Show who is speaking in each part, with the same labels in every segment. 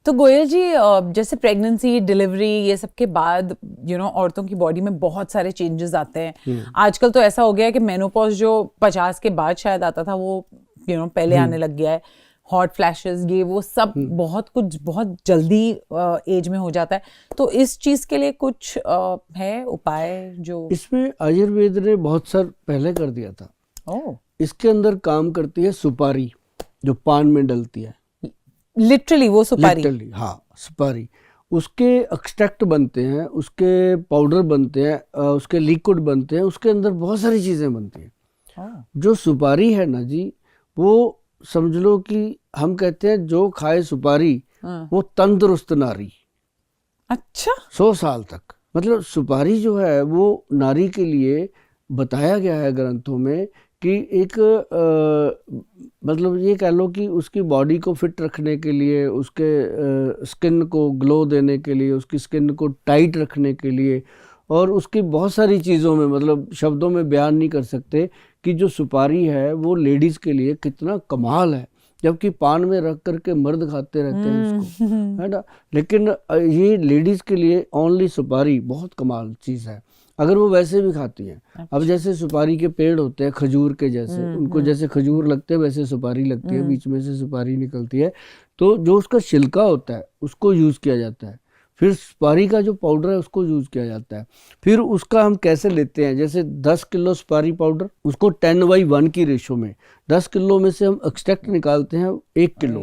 Speaker 1: तो गोयल जी, जैसे pregnancy, delivery, ये सब के बाद औरतों की बॉडी में बहुत सारे चेंजेस आते हैं। आजकल तो ऐसा हो गया है कि मेनोपॉज जो 50 के बाद शायद आता था, वो पहले आने लग गया है। हॉट फ्लैशेस, ये वो सब बहुत कुछ बहुत जल्दी एज में हो जाता है। तो इस चीज के लिए कुछ है उपाय? जो
Speaker 2: इसमें आयुर्वेद ने बहुत साल पहले कर दिया था। इसके अंदर काम करती है सुपारी, जो पान में डलती है।
Speaker 1: लिटरली वो सुपारी?
Speaker 2: लिटरली, हाँ, सुपारी। उसके एक्सट्रैक्ट बनते हैं, उसके पाउडर बनते हैं, उसके लिक्विड बनते हैं, उसके अंदर बहुत सारी चीजें बनती हैं। जो सुपारी है ना जी, वो समझ लो कि हम कहते हैं जो खाए सुपारी वो तंदुरुस्त नारी।
Speaker 1: अच्छा।
Speaker 2: 100 साल तक। मतलब सुपारी जो है वो नारी के लिए बताया गया है ग्रंथों में कि एक मतलब ये कह लो कि उसकी बॉडी को फिट रखने के लिए, उसके स्किन को ग्लो देने के लिए, उसकी स्किन को टाइट रखने के लिए, और उसकी बहुत सारी चीज़ों में, मतलब शब्दों में बयान नहीं कर सकते कि जो सुपारी है वो लेडीज़ के लिए कितना कमाल है। जबकि पान में रख करके मर्द खाते रहते हैं इसको, है ना, लेकिन ये लेडीज़ के लिए ओनली सुपारी बहुत कमाल चीज़ है, अगर वो वैसे भी खाती हैं। अब जैसे सुपारी के पेड़ होते हैं खजूर के जैसे, उनको जैसे खजूर लगते हैं वैसे सुपारी लगती है, बीच में से सुपारी निकलती है, तो जो उसका छिलका होता है उसको यूज़ किया जाता है। फिर सुपारी का जो पाउडर है उसको यूज़ किया जाता है। फिर उसका हम कैसे लेते हैं, जैसे 10 किलो सुपारी पाउडर, उसको 10:1 की रेशो में 10 किलो में से हम एक्सट्रैक्ट निकालते हैं 1 किलो,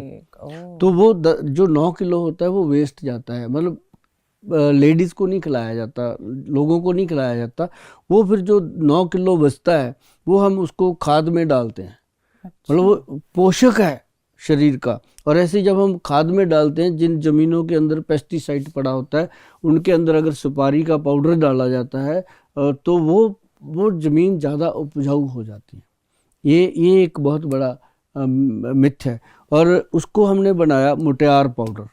Speaker 2: तो वो जो 9 किलो होता है वो वेस्ट जाता है। मतलब लेडीज़ को नहीं खिलाया जाता, लोगों को नहीं खिलाया जाता। वो फिर जो 9 किलो बचता है वो हम उसको खाद में डालते हैं। मतलब वो पोषक है शरीर का। और ऐसे जब हम खाद में डालते हैं, जिन ज़मीनों के अंदर पेस्टिसाइड पड़ा होता है उनके अंदर अगर सुपारी का पाउडर डाला जाता है तो वो ज़मीन ज़्यादा उपजाऊ हो जाती है। ये एक बहुत बड़ा मिथ है। और उसको हमने बनाया मुटियार पाउडर।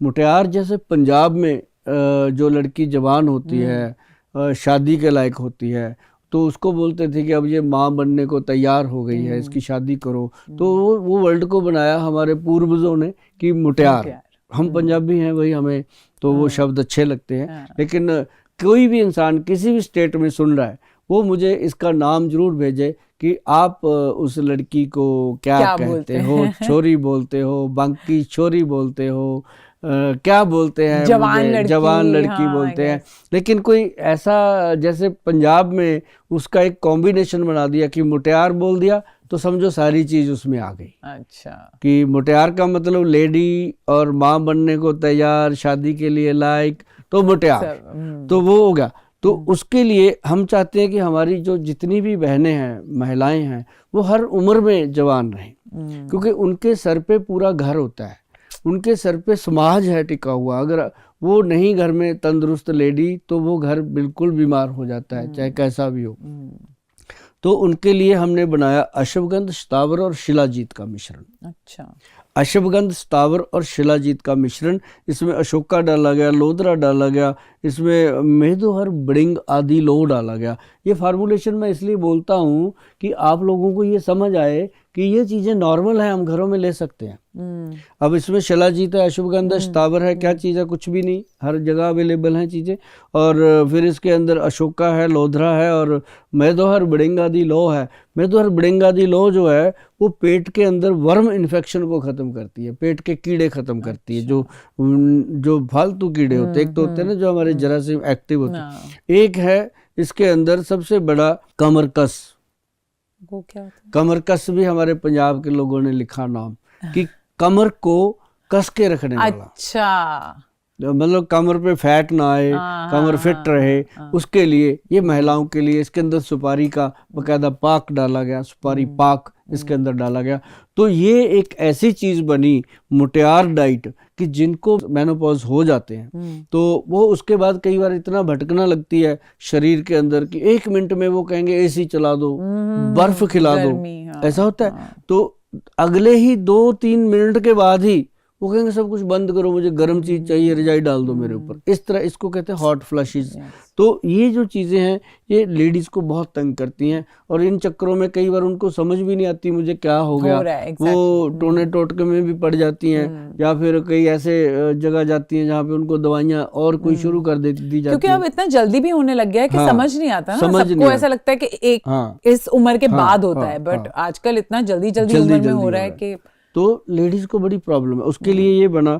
Speaker 2: मुटियार जैसे पंजाब में जो लड़की जवान होती है, शादी के लायक होती है, तो उसको बोलते थे कि अब ये माँ बनने को तैयार हो गई है, इसकी शादी करो। तो वो वर्ड को बनाया हमारे पूर्वजों ने कि मुटियार। हम पंजाबी हैं, वही हमें तो वो शब्द अच्छे लगते हैं। लेकिन कोई भी इंसान किसी भी स्टेट में सुन रहा है, वो मुझे इसका नाम जरूर भेजे कि आप उस लड़की को क्या कहते हो। छोरी बोलते हो, बांकी छोरी बोलते हो, क्या बोलते हैं, जवान लड़की बोलते हैं। लेकिन कोई ऐसा, जैसे पंजाब में उसका एक कॉम्बिनेशन बना दिया कि मुटियार बोल दिया तो समझो सारी चीज उसमें आ गई।
Speaker 1: अच्छा। कि
Speaker 2: मुटियार का मतलब लेडी और माँ बनने को तैयार, शादी के लिए लायक, तो मुटियार, तो वो हो गया। तो उसके लिए हम चाहते हैं कि हमारी जो जितनी भी बहनें हैं, महिलाएं हैं, वो हर उम्र में जवान रहें, क्योंकि उनके सर पे पूरा घर होता है, उनके सर पे समाज है टिका हुआ। अगर वो नहीं घर में तंदुरुस्त लेडी तो वो घर बिल्कुल बीमार हो जाता है, चाहे कैसा भी हो। तो उनके लिए हमने बनाया अश्वगंध, स्थावर और शिलाजीत का मिश्रण।
Speaker 1: अच्छा।
Speaker 2: अश्वगंध, स्थावर और शिलाजीत का मिश्रण, इसमें अशोका डाला गया, लोदरा डाला गया, इसमें मेहदोहर, बड़िंग आदि लो डाला गया। ये फार्मूलेशन मैं इसलिए बोलता हूँ कि आप लोगों को ये समझ आए कि ये चीज़ें नॉर्मल है, हम घरों में ले सकते हैं। अब इसमें शिलाजीत है, अश्वगंध है, स्थावर है, क्या चीज़ है, कुछ भी नहीं, हर जगह अवेलेबल हैं चीज़ें। और फिर इसके अंदर अशोका है, लोधरा है और मेहदोहर, बड़िंग आदि लो है। मेहदोहर, बड़िंग आदि लो जो है वो पेट के अंदर वर्म इन्फेक्शन को ख़त्म करती है, पेट के कीड़े ख़त्म करती है। जो फालतू कीड़े होते हैं, एक तो होते हैं ना जो हमारे जरासीम एक्टिव होते हैं, एक है इसके अंदर सबसे बड़ा कमरकस।
Speaker 1: वो क्या होता है?
Speaker 2: कमरकस भी हमारे पंजाब के लोगों ने लिखा नाम, कि कमर को कस के रखने वाला।
Speaker 1: अच्छा।
Speaker 2: मतलब कमर पे फैट ना आए, कमर फिट रहे, उसके लिए, ये महिलाओं के लिए। इसके अंदर सुपारी का बकायदा पाक डाला गया, सुपारी पाक इसके अंदर डाला गया। तो ये एक ऐसी चीज़ बनी मुटियार डाइट कि जिनको मेनोपॉज हो जाते हैं तो वो उसके बाद कई बार इतना भटकना लगती है शरीर के अंदर कि 1 मिनट में वो कहेंगे एसी चला दो, बर्फ खिला दो, ऐसा होता है। तो अगले ही 2-3 मिनट के बाद ही वो कहेंगे सब कुछ बंद करो, मुझे गर्म चीज चाहिए, रजाई डाल दो मेरे ऊपर। इस तरह इसको कहते हैं हॉट फ्लशेस। तो ये जो चीजें हैं ये लेडीज को बहुत तंग करती हैं, और इन चक्करों में कई बार उनको समझ भी नहीं आती मुझे क्या हो गया,
Speaker 1: रहा है,
Speaker 2: वो टोने टोटके में भी पड़ जाती हैं, या फिर कई ऐसे जगह जाती हैं जहाँ पे उनको दवाइयाँ और कोई शुरू कर दी जाती
Speaker 1: क्योंकि
Speaker 2: है।
Speaker 1: अब इतना जल्दी भी होने लग गया है कि
Speaker 2: हाँ,
Speaker 1: समझ नहीं आता ना,
Speaker 2: समझ नहीं
Speaker 1: सबको
Speaker 2: आता।
Speaker 1: ऐसा लगता है कि एक
Speaker 2: हाँ,
Speaker 1: इस उम्र के बाद होता
Speaker 2: हाँ,
Speaker 1: है, बट
Speaker 2: हाँ।
Speaker 1: आजकल इतना जल्दी जल्दी उम्र में हो रहा है कि
Speaker 2: तो लेडीज को बड़ी प्रॉब्लम है। उसके लिए ये बना